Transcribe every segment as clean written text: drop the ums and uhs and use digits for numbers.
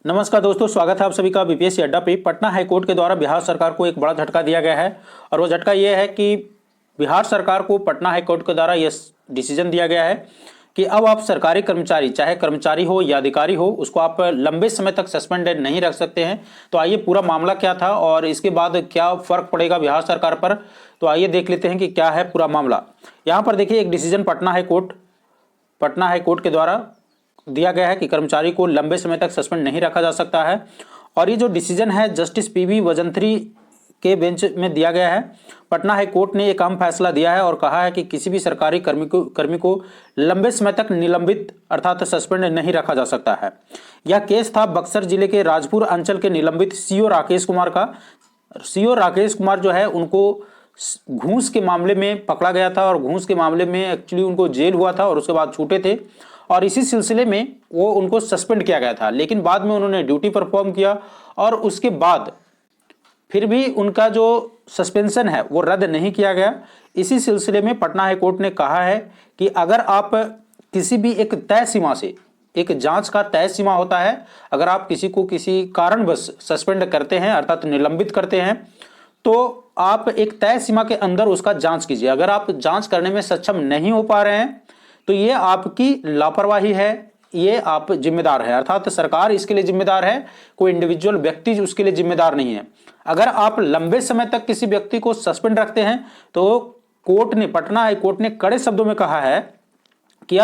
नमस्कार दोस्तों, स्वागत है आप सभी का बीपीएससी अड्डा पे। पटना हाईकोर्ट के द्वारा बिहार सरकार को एक बड़ा झटका दिया गया है और वो झटका ये है कि बिहार सरकार को पटना हाईकोर्ट के द्वारा यह डिसीजन दिया गया है कि अब आप सरकारी कर्मचारी, चाहे कर्मचारी हो या अधिकारी हो, उसको आप लंबे समय तक सस्पेंडेड नहीं रख सकते हैं। तो आइए पूरा मामला क्या था और इसके बाद क्या फर्क पड़ेगा बिहार सरकार पर, तो आइए देख लेते हैं कि क्या है पूरा मामला। यहाँ पर देखिए, एक डिसीजन पटना हाईकोर्ट के द्वारा दिया गया है कि कर्मचारी को लंबे समय तक सस्पेंड नहीं रखा जा सकता है। और ये जो डिसीजन है जस्टिस पीवी वजंत्री के बेंच में दिया गया है। पटना हाईकोर्ट ने एक अहम फैसला दिया है और कहा है कि किसी भी सरकारी कर्मी को लंबे समय तक निलंबित अर्थात सस्पेंड नहीं रखा जा सकता है। यह केस था बक्सर जिले के राजपुर अंचल के निलंबित सीओ राकेश कुमार का। सीओ राकेश कुमार जो है, उनको घूस के मामले में पकड़ा गया था और घूस के मामले में एक्चुअली उनको जेल हुआ था और उसके बाद छूटे थे और इसी सिलसिले में वो उनको सस्पेंड किया गया था। लेकिन बाद में उन्होंने ड्यूटी परफॉर्म किया और उसके बाद फिर भी उनका जो सस्पेंशन है वो रद्द नहीं किया गया। इसी सिलसिले में पटना हाईकोर्ट ने कहा है कि अगर आप किसी भी एक तय सीमा से, एक जांच का तय सीमा होता है, अगर आप किसी को किसी कारणवश सस्पेंड करते हैं अर्थात निलंबित करते हैं, तो आप एक तय सीमा के अंदर उसका जांच कीजिए। अगर आप जांच करने में सक्षम नहीं हो पा रहे हैं तो ये आपकी लापरवाही है, ये आप जिम्मेदार है, अर्थात सरकार इसके लिए जिम्मेदार है, कोई इंडिविजुअल व्यक्ति उसके लिए जिम्मेदार नहीं है। अगर आप लंबे समय तक किसी व्यक्ति को सस्पेंड रखते हैं तो पटना हाईकोर्ट ने कड़े शब्दों में कहा है कि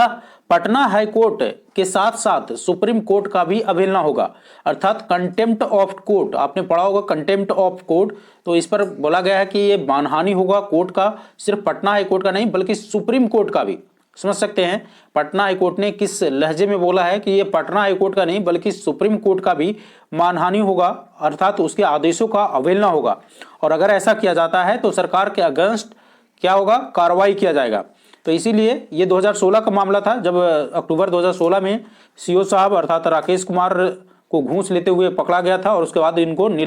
पटना हाईकोर्ट के साथ साथ सुप्रीम कोर्ट का भी अवहेलना होगा, अर्थात कंटेम्प्ट ऑफ कोर्ट। आपने पढ़ा होगा कंटेम्प्ट ऑफ कोर्ट, तो इस पर बोला गया है कि ये मानहानि होगा कोर्ट का, सिर्फ पटना हाईकोर्ट का नहीं बल्कि सुप्रीम कोर्ट का भी। समझ सकते हैं पटना हाईकोर्ट ने किस लहजे में बोला है कि ये पटना हाईकोर्ट का नहीं बल्कि सुप्रीम कोर्ट का भी मानहानि होगा, अर्थात उसके आदेशों का अवहेलना होगा। और अगर ऐसा किया जाता है तो सरकार के अगेंस्ट क्या होगा, कार्रवाई किया जाएगा। तो इसीलिए ये 2016 का मामला था, जब अक्टूबर 2016 में सीओ साहब अर्थात राकेश कुमार को घूस लेते हुए पकड़ा गया था और उसके बाद इनको